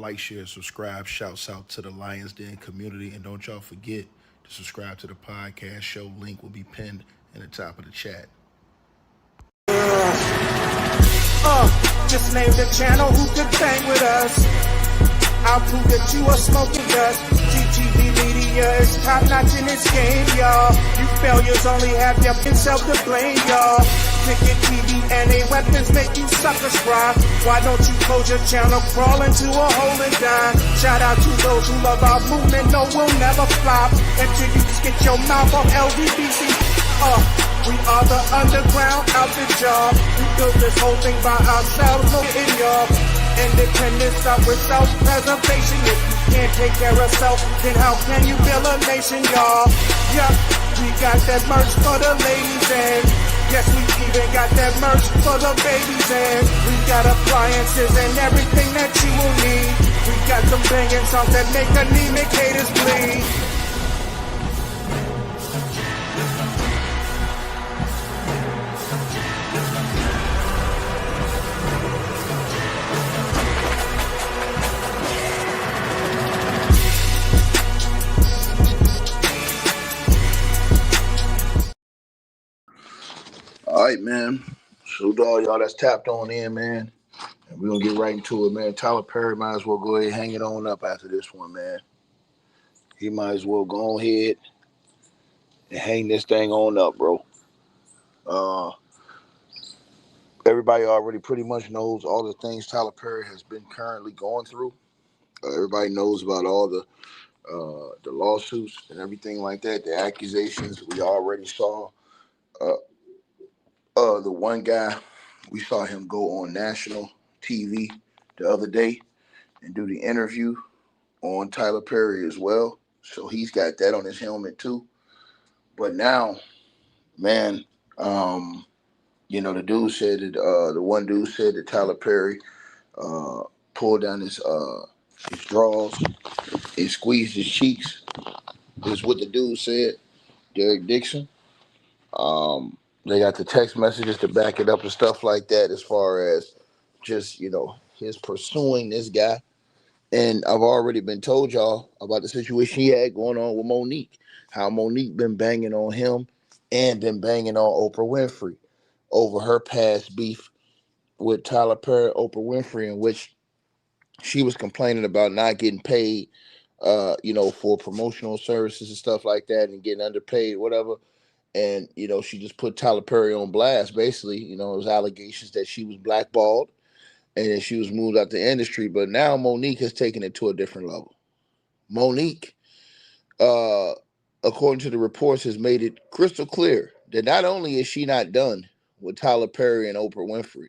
like, share, subscribe. Shouts out to the Lions Den community. And don't y'all forget to subscribe to the podcast show. Link will be pinned in the top of the chat. Just name the channel who could bang with us. I'll prove that you are smoking dust. GTV Media is top notch in this game, y'all. You failures only have yourself to blame, y'all. Cricket TV and a weapons make you suckers cry. Why don't you close your channel, crawl into a hole and die? Shout out to those who love our movement, no, we'll never flop until you get your mouth on LDBC. We are the underground outfit, y'all. We built this whole thing by ourselves, no in y'all. Independence start with self-preservation. If you can't take care of self, then how can you build a nation, y'all? Yup, we got that merch for the ladies and yes, we even got that merch for the babies and we got appliances and everything that you will need. We got some banging songs that make anemic haters bleed. All right, man. Salute to all y'all that's tapped on in, man. And we're going to get right into it, man. Tyler Perry might as well go ahead and hang it on up after this one, man. He might as well go ahead and hang this thing on up, bro. Everybody already pretty much knows all the things Tyler Perry has been currently going through. Everybody knows about all the lawsuits and everything like that, the accusations we already saw. The one guy, we saw him go on national TV the other day and do the interview on Tyler Perry as well. So he's got that on his helmet too. But now, man, the dude said that the one dude said that Tyler Perry pulled down his drawers and squeezed his cheeks. Is what the dude said, Derek Dixon. They got the text messages to back it up and stuff like that as far as just, his pursuing this guy. And I've already been told y'all about the situation he had going on with Monique, how Monique been banging on him and been banging on Oprah Winfrey over her past beef with Tyler Perry, Oprah Winfrey, in which she was complaining about not getting paid, for promotional services and stuff like that and getting underpaid, whatever. And, she just put Tyler Perry on blast, basically. It was allegations that she was blackballed and that she was moved out the industry. But now Monique has taken it to a different level. Monique, according to the reports, has made it crystal clear that not only is she not done with Tyler Perry and Oprah Winfrey,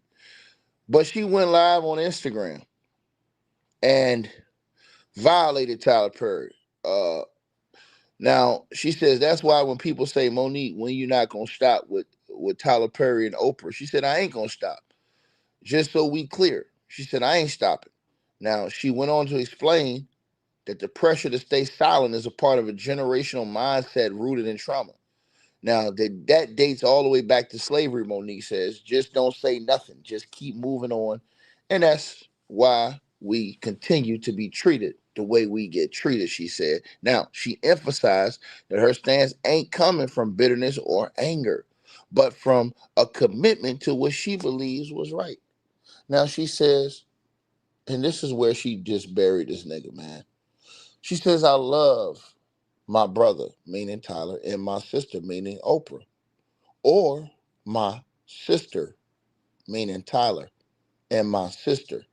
but she went live on Instagram and violated Tyler Perry. Now, she says that's why when people say, Monique, when you not going to stop with Tyler Perry and Oprah, she said, I ain't going to stop. Just so we clear. She said, I ain't stopping. Now, she went on to explain that the pressure to stay silent is a part of a generational mindset rooted in trauma. Now, that dates all the way back to slavery, Monique says. Just don't say nothing. Just keep moving on. And that's why we continue to be treated the way we get treated, she said. Now, she emphasized that her stance ain't coming from bitterness or anger, but from a commitment to what she believes was right. Now, she says, and this is where she just buried this nigga, man. She says, I love my brother, meaning Tyler, and my sister, meaning Oprah, or my sister, meaning Tyler, and my sister,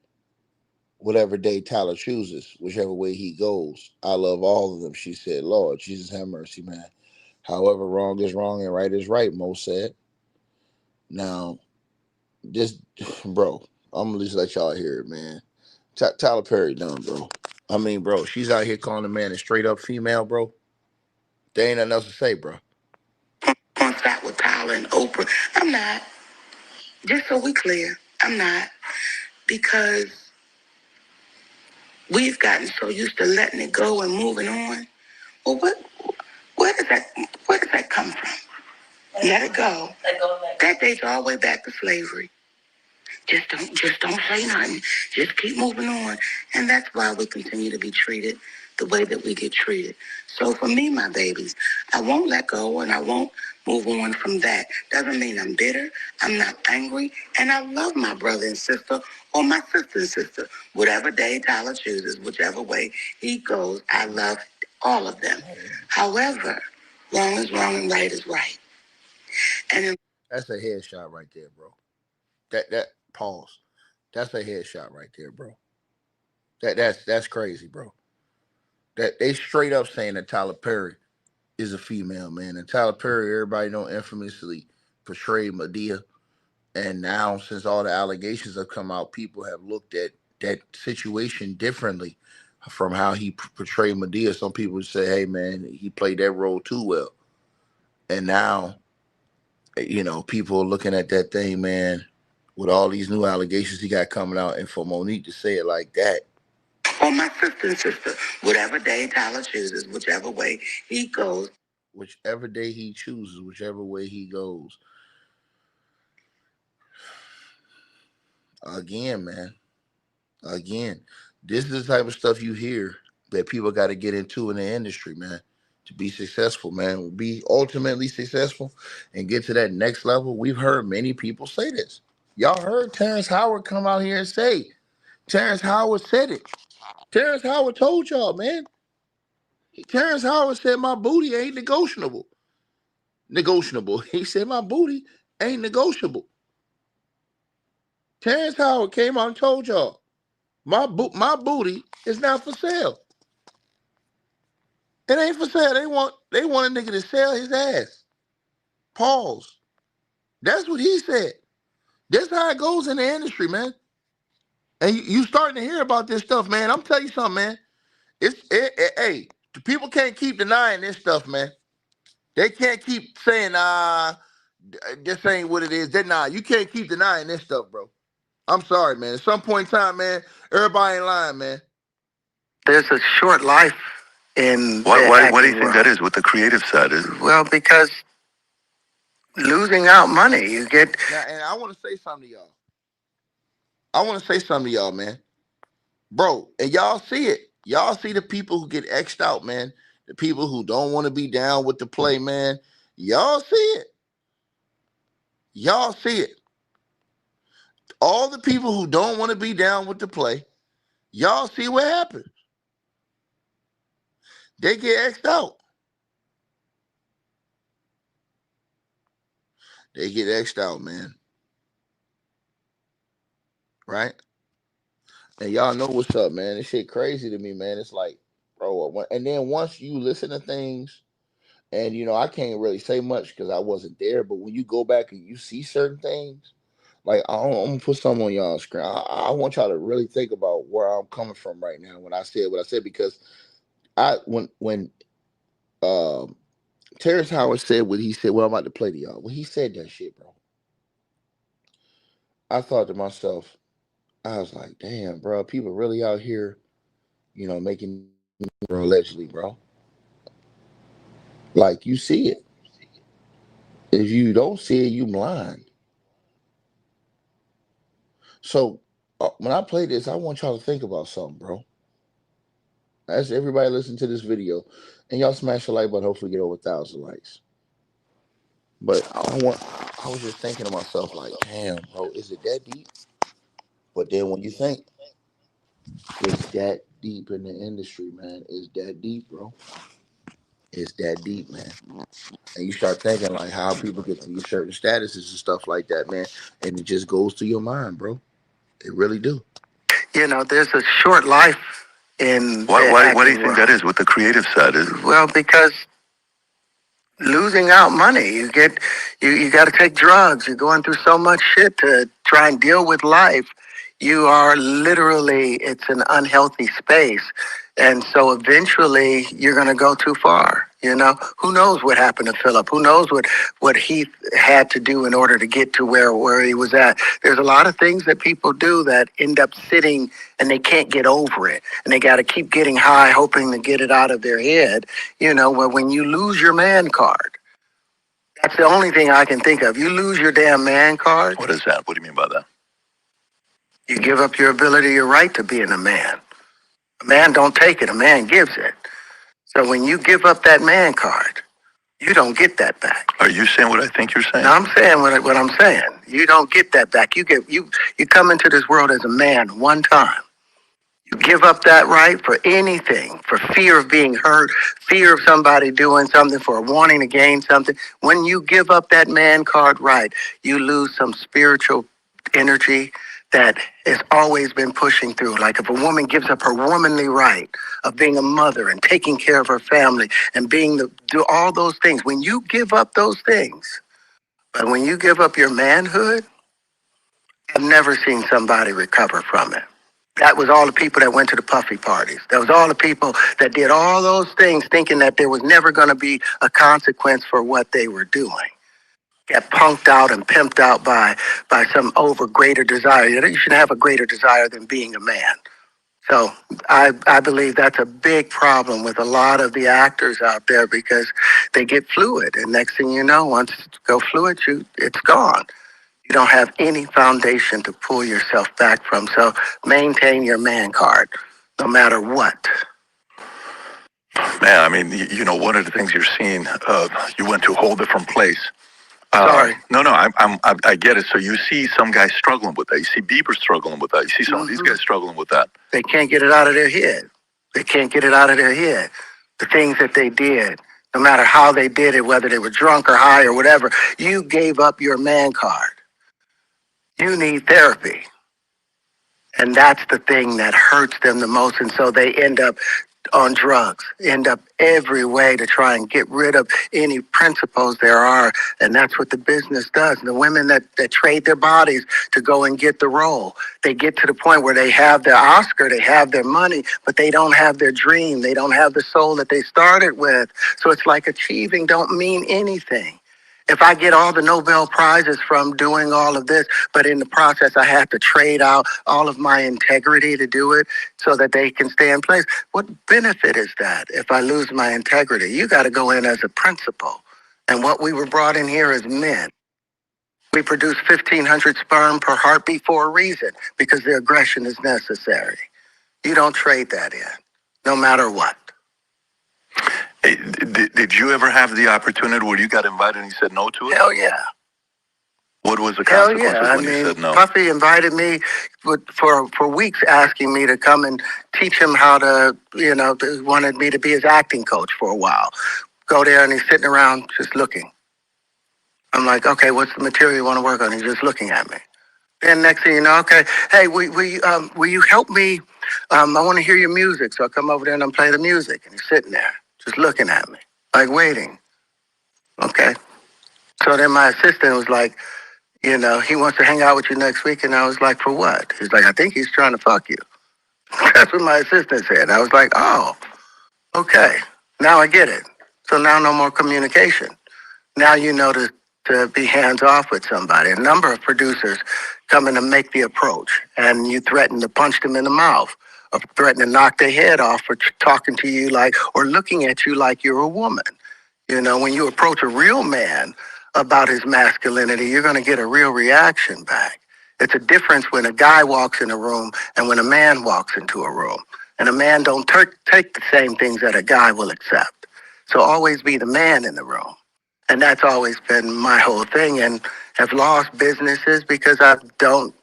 whatever day Tyler chooses, whichever way he goes. I love all of them, she said. Lord, Jesus have mercy, man. However, wrong is wrong and right is right, Mo said. Now, just, bro, I'm going to just let y'all hear it, man. Tyler Perry done, bro. I mean, bro, she's out here calling the man a straight up female, bro. There ain't nothing else to say, bro. On that with Tyler and Oprah. I'm not. Just so we clear, I'm not. Because we've gotten so used to letting it go and moving on. Well, where does that come from? Let it go. That dates all the way back to slavery. Just don't say nothing. Just keep moving on. And that's why we continue to be treated the way that we get treated. So for me, my babies, I won't let go and I won't move on from that. Doesn't mean I'm bitter. I'm not angry. And I love my brother and sister or my sister and sister. Whatever day Tyler chooses, whichever way he goes, I love all of them. However, wrong is wrong and right is right. And That's a headshot right there, bro. That pause. That's a headshot right there, bro. That's crazy, bro. That they straight up saying that Tyler Perry is a female, man. And Tyler Perry, everybody know, infamously portrayed Medea. And now, since all the allegations have come out, people have looked at that situation differently from how he portrayed Medea. Some people say, "Hey, man, he played that role too well." And now, people are looking at that thing, man, with all these new allegations he got coming out, and for Monique to say it like that. or my sister and sister, whatever day Tyler chooses, whichever way he goes. Whichever day he chooses, whichever way he goes. Again, man. Again, this is the type of stuff you hear that people got to get into in the industry, man, to be successful, man, be ultimately successful and get to that next level. We've heard many people say this. Y'all heard Terrence Howard come out here and say, Terrence Howard said it. Terrence Howard told y'all, man. Terrence Howard said my booty ain't negotiable. Negotiable. He said my booty ain't negotiable. Terrence Howard came out and told y'all my booty is not for sale. It ain't for sale. They want a nigga to sell his ass. Pause. That's what he said. That's how it goes in the industry, man. And you starting to hear about this stuff, man. I'm telling you something, man. Hey, the people can't keep denying this stuff, man. They can't keep saying, this ain't what it is. Nah, you can't keep denying this stuff, bro. I'm sorry, man. At some point in time, man, everybody ain't lying, man. There's a short life in why do you think that is? What the creative side is? Well, because losing out money, you get. Now, and I want to say something to y'all. Man. Bro, and y'all see it. Y'all see the people who get X'd out, man. The people who don't want to be down with the play, man. Y'all see it. Y'all see it. All the people who don't want to be down with the play, y'all see what happens. They get X'd out. They get X'd out, man. Right? And y'all know what's up, man. This shit crazy to me, man. It's like, bro, and then once you listen to things, and I can't really say much because I wasn't there, but when you go back and you see certain things, like I'm gonna put some on y'all screen. I want y'all to really think about where I'm coming from right now when I said what I said, because when Terrence Howard said what he said, well, I'm about to play to y'all. When he said that shit, bro, I thought to myself, I was like, damn, bro, people really out here, making, bro, allegedly, bro. Like, you see it. If you don't see it, you blind. So when I play this, I want y'all to think about something, bro. As everybody listen to this video, and y'all smash the like button, hopefully get over 1,000 likes. But I was just thinking to myself, like, damn, bro, is it that deep? But then when you think it's that deep in the industry, man, it's that deep, bro. It's that deep, man. And you start thinking like how people get to these certain statuses and stuff like that, man, and it just goes to your mind, bro. It really do. There's a short life in. Why do you think that is? What the creative side is? Well, because losing out money, you got to take drugs. You're going through so much shit to try and deal with life. You are literally, it's an unhealthy space. And so eventually you're going to go too far. Who knows what happened to Philip? Who knows what he had to do in order to get to where he was at? There's a lot of things that people do that end up sitting and they can't get over it. And they got to keep getting high, hoping to get it out of their head. Where when you lose your man card, that's the only thing I can think of. You lose your damn man card. What is that? What do you mean by that? You give up your ability, your right to being a man. A man don't take it, a man gives it. So when you give up that man card, you don't get that back. Are you saying what I think you're saying? No, I'm saying what I'm saying. You don't get that back. You come into this world as a man one time. You give up that right for anything, for fear of being hurt, fear of somebody doing something, for wanting to gain something. When you give up that man card right, you lose some spiritual energy that has always been pushing through. Like if a woman gives up her womanly right of being a mother and taking care of her family and do all those things, when you give up those things, but when you give up your manhood, I've never seen somebody recover from it. That was all the people that went to the puffy parties. That was all the people that did all those things thinking that there was never going to be a consequence for what they were doing. Get punked out and pimped out by some over greater desire. You should have a greater desire than being a man. So I believe that's a big problem with a lot of the actors out there because they get fluid. And next thing you know, once you go fluid, it's gone. You don't have any foundation to pull yourself back from. So maintain your man card, no matter what. Man, I mean, one of the things you're seeing, you went to a whole different place. Sorry. No, I get it. So you see some guys struggling with that. You see Bieber struggling with that. You see some of these guys struggling with that. They can't get it out of their head. They can't get it out of their head. The things that they did, no matter how they did it, whether they were drunk or high or whatever, you gave up your man card. You need therapy. And that's the thing that hurts them the most. And so they end up on drugs, end up every way to try and get rid of any principles there are. And that's what the business does. And the women that trade their bodies to go and get the role, they get to the point where they have their Oscar, they have their money, but they don't have their dream. They don't have the soul that they started with. So it's like achieving don't mean anything. If I get all the Nobel Prizes from doing all of this, but in the process I have to trade out all of my integrity to do it so that they can stay in place, what benefit is that if I lose my integrity? You got to go in as a principal. And what we were brought in here as men. We produce 1,500 sperm per heartbeat for a reason, because the aggression is necessary. You don't trade that in, no matter what. Hey, did you ever have the opportunity where you got invited and you said no to it? Hell yeah. What was the consequences when you said no? Puffy invited me for weeks, asking me to come and teach him how to, wanted me to be his acting coach for a while. Go there and he's sitting around just looking. I'm like, okay, what's the material you want to work on? He's just looking at me. Then next thing you know, okay, hey, will you help me? I want to hear your music. So I come over there and I'm playing the music. And he's sitting there just looking at me, like waiting. Okay. So then my assistant was like, he wants to hang out with you next week. And I was like, for what? He's like, I think he's trying to fuck you. That's what my assistant said. I was like, oh, okay. Now I get it. So now no more communication. Now you know to be hands off with somebody. A number of producers come in to make the approach, and you threaten to punch them in the mouth, or threaten to knock their head off for talking to you or looking at you like you're a woman. When you approach a real man about his masculinity, you're going to get a real reaction back. It's a difference when a guy walks in a room and when a man walks into a room. And a man don't take the same things that a guy will accept. So always be the man in the room. And that's always been my whole thing, and have lost businesses because I don't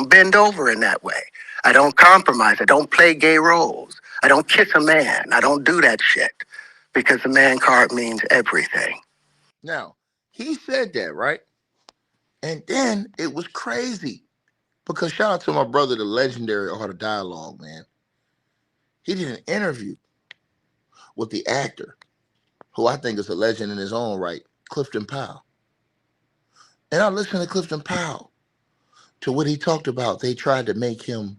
bend over in that way. I don't compromise. I don't play gay roles. I don't kiss a man. I don't do that shit because the man card means everything. Now, he said that, right? And then it was crazy because shout out to my brother, the legendary Art of Dialogue, man. He did an interview with the actor, who I think is a legend in his own right, Clifton Powell. And I listened to Clifton Powell, to what he talked about. They tried to make him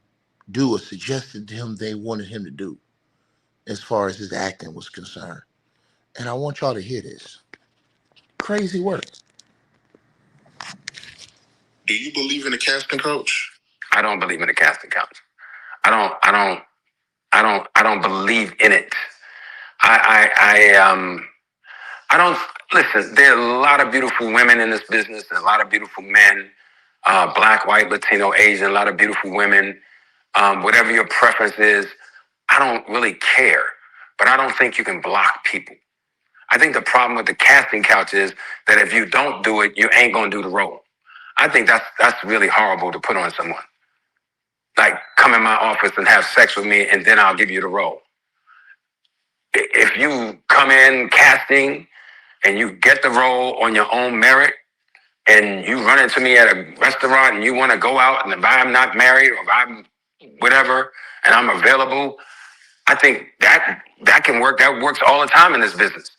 do or suggested to him they wanted him to do as far as his acting was concerned. And I want y'all to hear this. Crazy work. Do you believe in a casting coach? I don't believe in a casting couch. I don't believe in it. I don't listen. There are a lot of beautiful women in this business and a lot of beautiful men. Black, white, Latino, Asian, a lot of beautiful women. Whatever your preference is, I don't really care. But I don't think you can block people. I think the problem with the casting couch is that if you don't do it, you ain't gonna do the role. I think that's really horrible to put on someone. Like, come in my office and have sex with me, and then I'll give you the role. If you come in casting and you get the role on your own merit, and you run into me at a restaurant and you want to go out, and if I'm not married or if I'm whatever and I'm available, I think that can work. That works all the time in this business.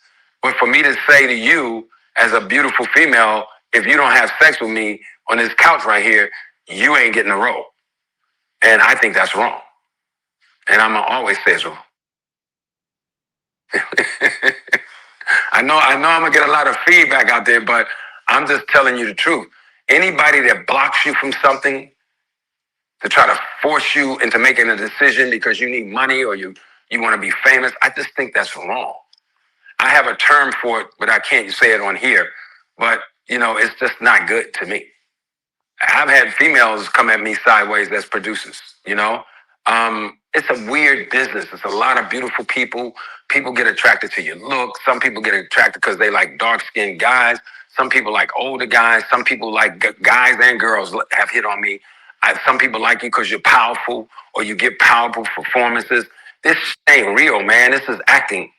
But for me to say to you as a beautiful female, if you don't have sex with me on this couch right here, you ain't getting a role. And I think that's wrong. And I'm gonna always say it's wrong. I know I'm gonna get a lot of feedback out there, but I'm just telling you the truth. Anybody that blocks you from something to try to force you into making a decision because you need money or you want to be famous, I just think that's wrong. I have a term for it, but I can't say it on here. But, it's just not good to me. I've had females come at me sideways as producers, It's a weird business. It's a lot of beautiful people. People get attracted to your look. Some people get attracted because they like dark-skinned guys. Some people like older guys. Some people like guys and girls have hit on me. Some people like you because you're powerful or you give powerful performances. This ain't real, man. This is acting,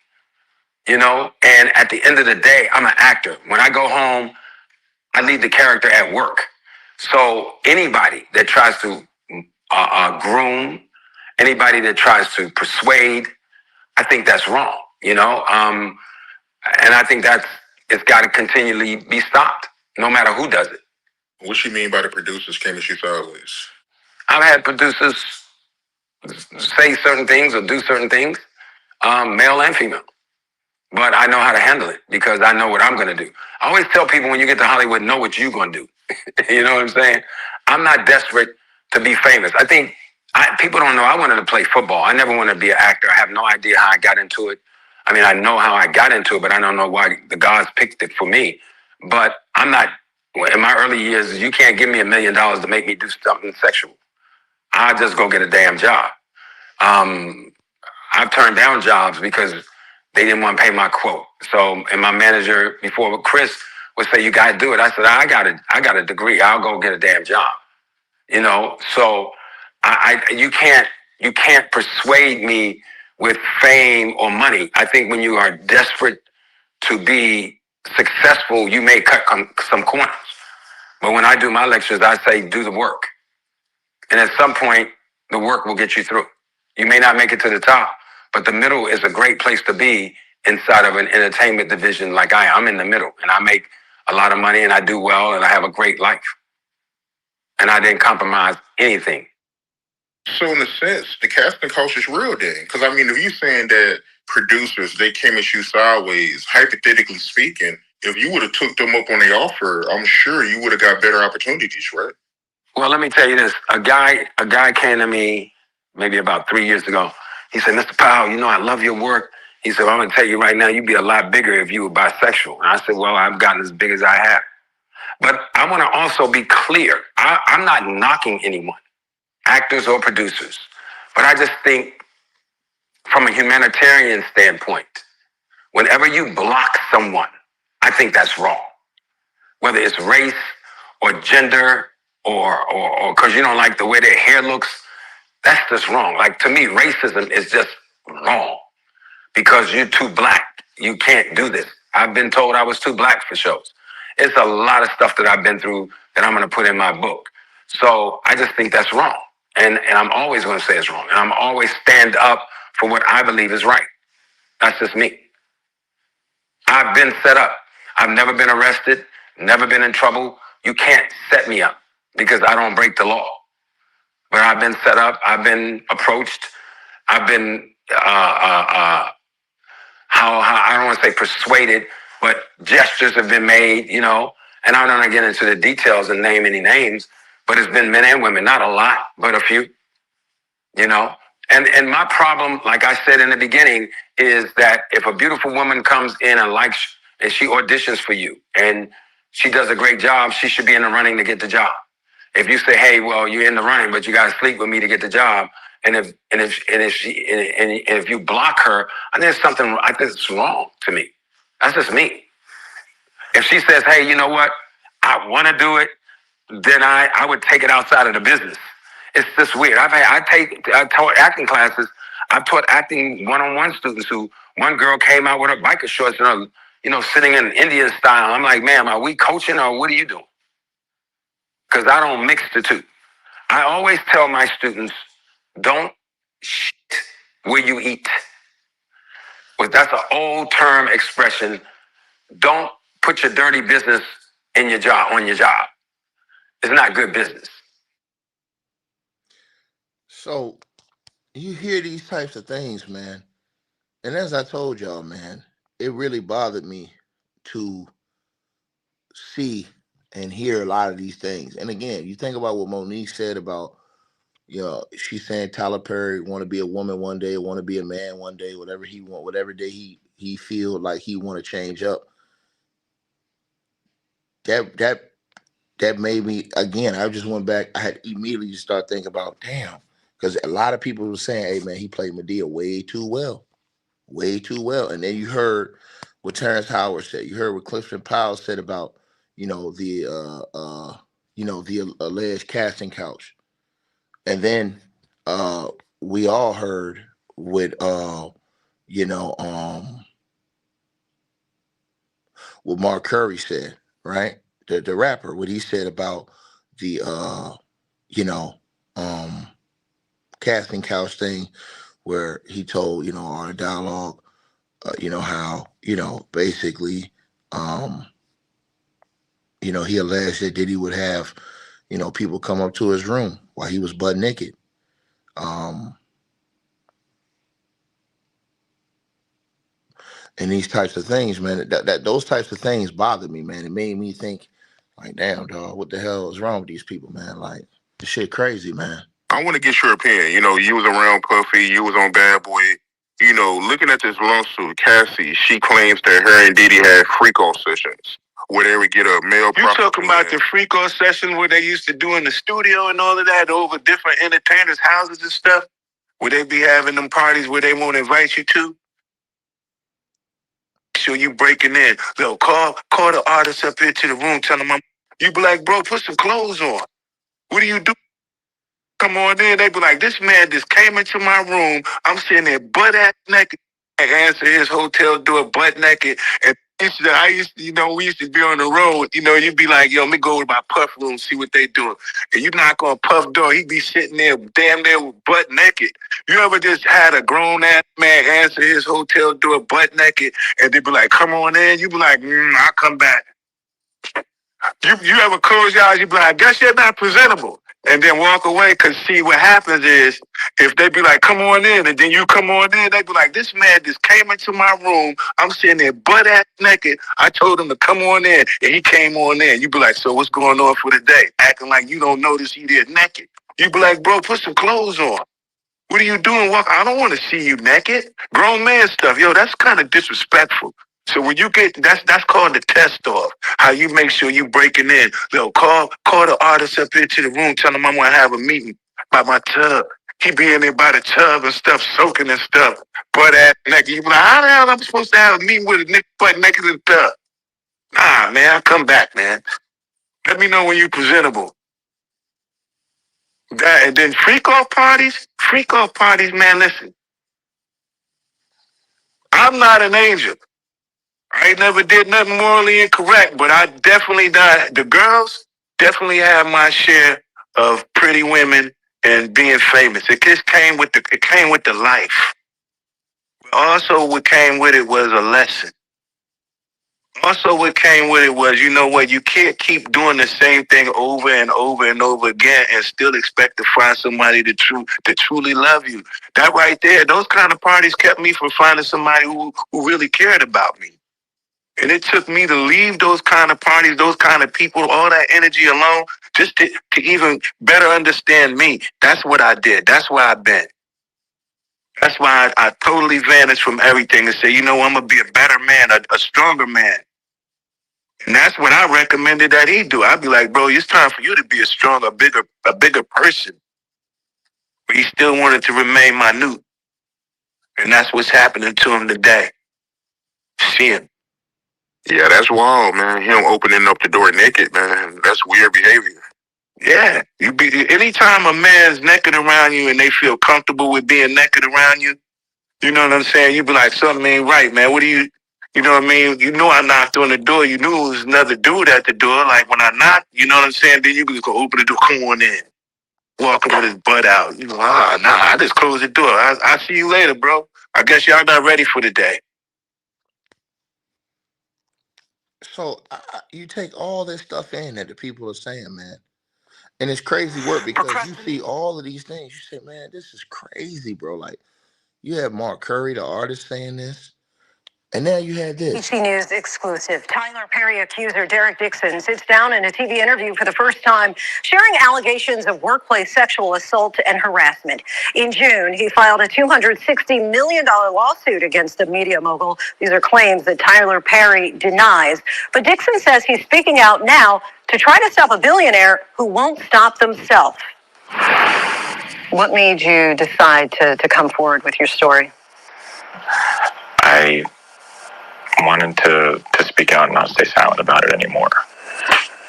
And at the end of the day, I'm an actor. When I go home, I lead the character at work. So anybody that tries to groom, anybody that tries to persuade, I think that's wrong, and I think it's got to continually be stopped, no matter who does it. What you mean by the producers came at you sideways? I've had producers say certain things or do certain things, male and female. But I know how to handle it because I know what I'm going to do. I always tell people when you get to Hollywood, know what you're going to do. You know what I'm saying? I'm not desperate to be famous. I think people don't know I wanted to play football. I never wanted to be an actor. I have no idea how I got into it. I mean, I know how I got into it, but I don't know why the gods picked it for me. But I'm not, in my early years, you can't give me $1 million to make me do something sexual. I'll just go get a damn job. I've turned down jobs because they didn't want to pay my quote. So, and my manager before, Chris, would say, "You got to do it." I said, I got a degree. I'll go get a damn job. So you can't persuade me with fame or money. I think when you are desperate to be successful, you may cut some corners. But when I do my lectures, I say, do the work. And at some point, the work will get you through. You may not make it to the top, but the middle is a great place to be inside of an entertainment division like I'm in the middle, and I make a lot of money, and I do well, and I have a great life. And I didn't compromise anything. So in a sense, the casting couch is real then. Because, I mean, if you're saying that producers, they came at you sideways, hypothetically speaking, if you would have took them up on the offer, I'm sure you would have got better opportunities, right? Well, let me tell you this. A guy came to me maybe about 3 years ago. He said, "Mr. Powell, I love your work." He said, "I'm going to tell you right now, you'd be a lot bigger if you were bisexual." And I said, "Well, I've gotten as big as I have." But I want to also be clear. I'm not knocking anyone, actors or producers. But I just think from a humanitarian standpoint, whenever you block someone, I think that's wrong. Whether it's race or gender or because you don't like the way their hair looks, that's just wrong. Like, to me, racism is just wrong because you're too black. You can't do this. I've been told I was too black for shows. It's a lot of stuff that I've been through that I'm going to put in my book. So I just think that's wrong. And I'm always going to say it's wrong. And I'm always stand up for what I believe is right. That's just me. I've been set up. I've never been arrested, never been in trouble. You can't set me up because I don't break the law. But I've been set up. I've been approached. I've been, how I don't want to say persuaded, but gestures have been made, and I don't want to get into the details and name any names, but it's been men and women, not a lot, but a few, And my problem, like I said in the beginning, is that if a beautiful woman comes in and she auditions for you and she does a great job, she should be in the running to get the job. If you say, hey, well, you're in the running, but you got to sleep with me to get the job, and if you block her, I think it's wrong to me. That's just me. If she says, hey, you know what, I want to do it, then I would take it outside of the business. It's just weird. I taught acting classes. I've taught acting one-on-one students who one girl came out with her biker shorts and sitting in Indian style. I'm like, ma'am, are we coaching or what are you doing? Because I don't mix the two. I always tell my students, don't shit where you eat. Well, that's an old term expression. Don't put your dirty business in your job, on your job. It's not good business. So you hear these types of things, man. And as I told y'all, man, it really bothered me to see and hear a lot of these things. And again, you think about what Monique said about, she's saying Tyler Perry want to be a woman one day, want to be a man one day, whatever he want, whatever day he feel like he want to change up. That made me, again, I just went back. I had immediately just start thinking about, damn, because a lot of people were saying, hey man, he played Medea way too well. Way too well. And then you heard what Terrence Howard said. You heard what Clifton Powell said about, the alleged casting couch. And then we all heard what what Mark Curry said, right? The rapper, what he said about the casting couch thing, where he told, on a dialogue, how, basically, he alleged that Diddy would have, people come up to his room while he was butt naked. And these types of things, man, that those types of things bothered me, man. It made me think, like, damn, dog, what the hell is wrong with these people, man? Like, this shit crazy, man. I want to get your opinion. You was around Puffy, you was on Bad Boy. Looking at this lawsuit, Cassie, she claims that her and Diddy had freak off sessions where they would get a male. You talking about the freak off session where they used to do in the studio and all of that over different entertainers' houses and stuff? Would they be having them parties where they won't invite you to? Sure you breaking in. Yo, call the artist up here to the room, tell them you be like, bro, put some clothes on. What do you do? Come on in. They be like, this man just came into my room. I'm sitting there butt ass naked. I answer his hotel door butt naked. And I used to, we used to be on the road. You'd be like, yo, let me go to my Puff room, see what they doing. And you knock on Puff door, he be sitting there damn near butt naked. You ever just had a grown ass man answer his hotel door butt naked and they be like, come on in? You be like, I'll come back. You ever close your eyes, you be like, I guess you're not presentable. And then walk away, because see, what happens is, if they be like, come on in, and then you come on in, they be like, this man just came into my room, I'm sitting there butt ass naked, I told him to come on in, and he came on in. You be like, so what's going on for the day? Acting like you don't notice he there naked. You be like, bro, put some clothes on. What are you doing? I don't want to see you naked. Grown man stuff, yo, that's kind of disrespectful. So when you get, that's called the test off. How you make sure you breaking in. Yo, call the artist up here to the room, tell him I'm gonna have a meeting by my tub. He be in there by the tub and stuff, soaking and stuff. Butt ass naked. You be like, how the hell am I supposed to have a meeting with a nigga butt naked in the tub? Nah, man, I'll come back, man. Let me know when you presentable. And then freak off parties, man, listen. I'm not an angel. I never did nothing morally incorrect, but I definitely not. The girls definitely have my share of pretty women and being famous. It just came with the life. Also, what came with it was a lesson. Also, what came with it was, you know what, you can't keep doing the same thing over and over and over again and still expect to find somebody to truly love you. That right there, those kind of parties kept me from finding somebody who really cared about me. And it took me to leave those kind of parties, those kind of people, all that energy alone, just to even better understand me. That's what I did. That's where I've been. That's why I totally vanished from everything and say, I'm going to be a better man, a stronger man. And that's what I recommended that he do. I'd be like, bro, it's time for you to be a stronger, bigger person. But he still wanted to remain minute. And that's what's happening to him today. See him. Yeah, that's wild, man. Him opening up the door naked, man. That's weird behavior. Yeah. Anytime a man's naked around you and they feel comfortable with being naked around you, you know what I'm saying? You be like, something ain't right, man. What do you know what I mean? You know I knocked on the door. You knew it was another dude at the door. Like when I knocked, you know what I'm saying? Then you could go open the door, come on in. Walking with his butt out. You know, nah, I just closed the door. I'll see you later, bro. I guess y'all not ready for the day. So you take all this stuff in that the people are saying, man, and it's crazy work because you see all of these things. You say, man, this is crazy, bro. Like you have Mark Curry, the artist, saying this, and now you had this. ABC News exclusive. Tyler Perry accuser Derek Dixon sits down in a TV interview for the first time, sharing allegations of workplace sexual assault and harassment. In June, he filed a $260 million lawsuit against the media mogul. These are claims that Tyler Perry denies. But Dixon says he's speaking out now to try to stop a billionaire who won't stop themselves. What made you decide to come forward with your story? I wanted to speak out and not stay silent about it anymore.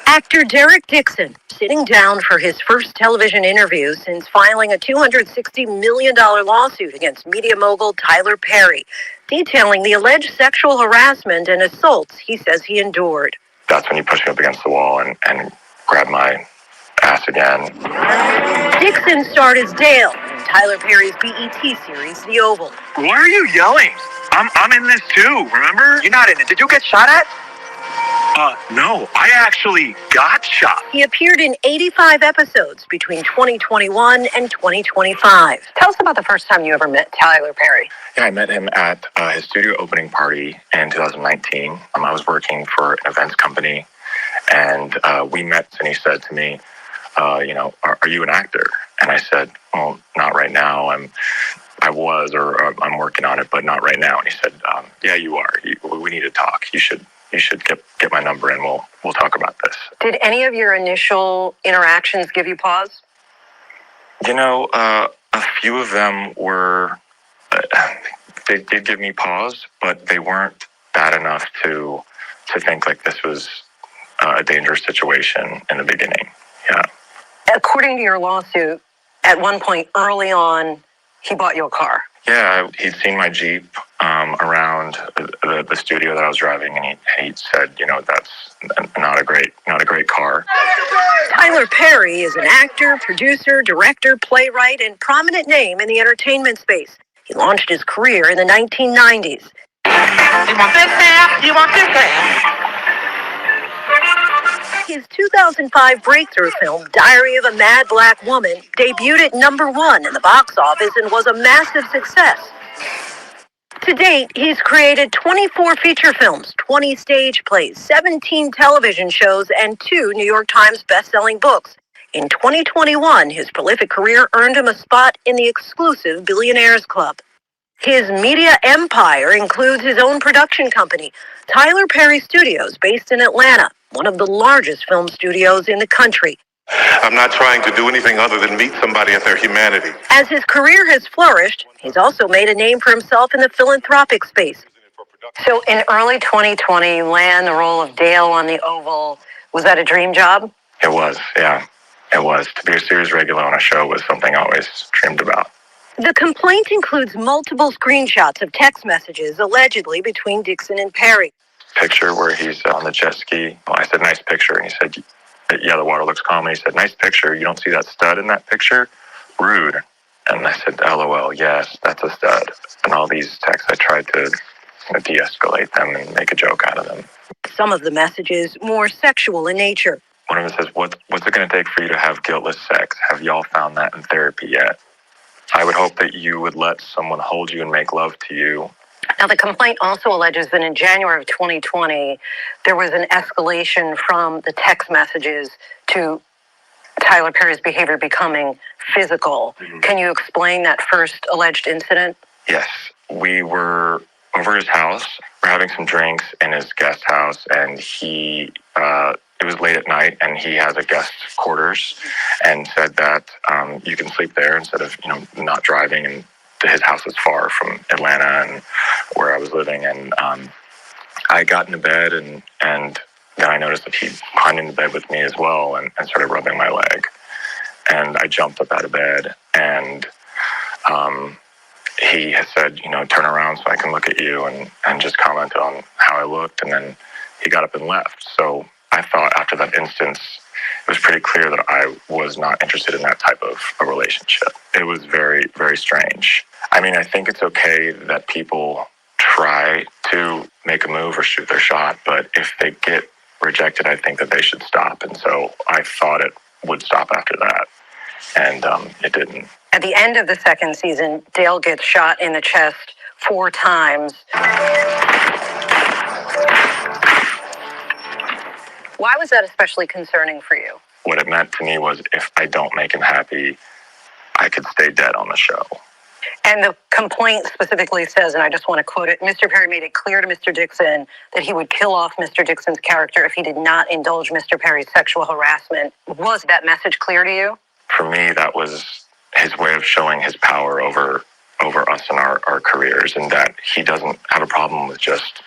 Actor Derek Dixon sitting down for his first television interview since filing a $260 million lawsuit against media mogul Tyler Perry, detailing the alleged sexual harassment and assaults he says he endured. That's when you push me up against the wall and grab my ass again. Dixon starred as Dale in Tyler Perry's BET series, The Oval. Why are you yelling? I'm in this too, remember? You're not in it. Did you get shot at? No, I actually got shot. He appeared in 85 episodes between 2021 and 2025. Tell us about the first time you ever met Tyler Perry. Yeah, I met him at his studio opening party in 2019. I was working for an events company, and we met, and he said to me, are you an actor? And I said, well, not right now. I'm working on it, but not right now. And he said, yeah, you are. We need to talk. You should get my number and we'll talk about this. Did any of your initial interactions give you pause? A few of them were, they did give me pause, but they weren't bad enough to think like this was a dangerous situation in the beginning. Yeah. According to your lawsuit, at one point early on, he bought you a car. Yeah, he'd seen my Jeep around the studio that I was driving, and he said, that's not a great car. Tyler Perry is an actor, producer, director, playwright, and prominent name in the entertainment space. He launched his career in the 1990s. You want this half? You want this half? His 2005 breakthrough film, Diary of a Mad Black Woman, debuted at #1 in the box office and was a massive success. To date, he's created 24 feature films, 20 stage plays, 17 television shows, and 2 New York Times best-selling books. In 2021, his prolific career earned him a spot in the exclusive Billionaires Club. His media empire includes his own production company, Tyler Perry Studios, based in Atlanta, one of the largest film studios in the country. I'm not trying to do anything other than meet somebody at their humanity. As his career has flourished, he's also made a name for himself in the philanthropic space. So in early 2020, you land the role of Dale on The Oval. Was that a dream job? It was, yeah. It was. To be a series regular on a show was something I always dreamed about. The complaint includes multiple screenshots of text messages allegedly between Dixon and Perry. Picture where he's on the jet ski. Well, I said, nice picture. And he said, yeah, the water looks calm. And he said, nice picture. You don't see that stud in that picture? Rude. And I said, LOL, yes, that's a stud. And all these texts, I tried to de-escalate them and make a joke out of them. Some of the messages more sexual in nature. One of them says, what's it going to take for you to have guiltless sex? Have y'all found that in therapy yet? I would hope that you would let someone hold you and make love to you. Now, the complaint also alleges that in January of 2020, there was an escalation from the text messages to Tyler Perry's behavior becoming physical. Mm-hmm. Can you explain that first alleged incident? Yes. We were over his house. We're having some drinks in his guest house, and it was late at night, and he has a guest quarters, and said that you can sleep there instead of not driving. And his house is far from Atlanta and where I was living, and I got into bed, and then I noticed that he climbed into bed with me as well, and started rubbing my leg. And I jumped up out of bed, and he had said, turn around so I can look at you, and just commented on how I looked, and then he got up and left. So I thought after that instance, it was pretty clear that I was not interested in that type of a relationship. It was very, very strange. I mean, I think it's okay that people try to make a move or shoot their shot, but if they get rejected, I think that they should stop. And so I thought it would stop after that, and it didn't. At the end of the second season, Dale gets shot in the chest 4 times. Why was that especially concerning for you? What it meant to me was if I don't make him happy, I could stay dead on the show. And the complaint specifically says, and I just want to quote it, Mr. Perry made it clear to Mr. Dixon that he would kill off Mr. Dixon's character if he did not indulge Mr. Perry's sexual harassment. Was that message clear to you? For me, that was his way of showing his power over us and our careers, and that he doesn't have a problem with just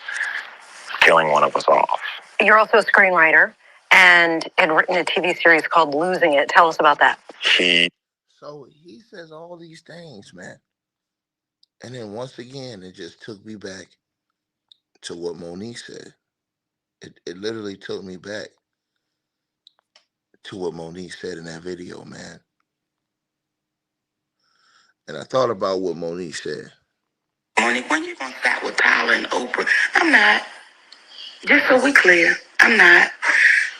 killing one of us off. You're also a screenwriter and had written a TV series called Losing It. Tell us about that. So he says all these things, man. And then once again, it just took me back to what Monique said. It literally took me back to what Monique said in that video, man. And I thought about what Monique said. Monique, when you gonna start with Tyler and Oprah? I'm not. Just so we clear, I'm not.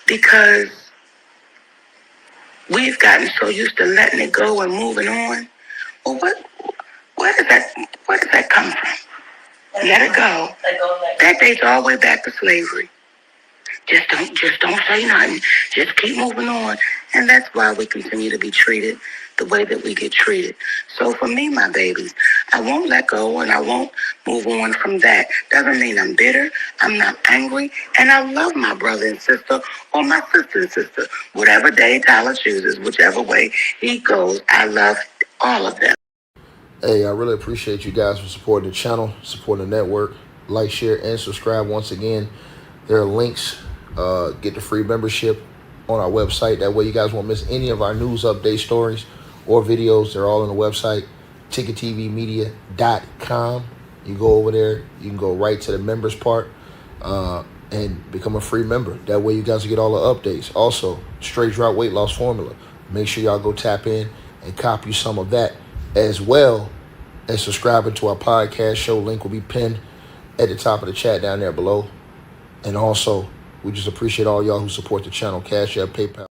Because we've gotten so used to letting it go and moving on. Well, where does that come from? Let it go. That dates all the way back to slavery. Just don't say nothing. Just keep moving on. And that's why we continue to be treated the way that we get treated. So for me, my babies, I won't let go and I won't move on from that. Doesn't mean I'm bitter. I'm not angry. And I love my brother and sister or my sister and sister. Whatever day Tyler chooses, whichever way he goes, I love all of them. Hey, I really appreciate you guys for supporting the channel, supporting the network. Like, share, and subscribe once again. There are links. Get the free membership on our website. That way you guys won't miss any of our news update stories or videos. They're all on the website, ticketvmedia.com. You go over there. You can go right to the members part and become a free member. That way you guys will get all the updates. Also, straight drop weight loss formula. Make sure y'all go tap in and copy some of that, as well as subscribing to our podcast show. Link will be pinned at the top of the chat down there below. And also, we just appreciate all y'all who support the channel. Cash App, PayPal.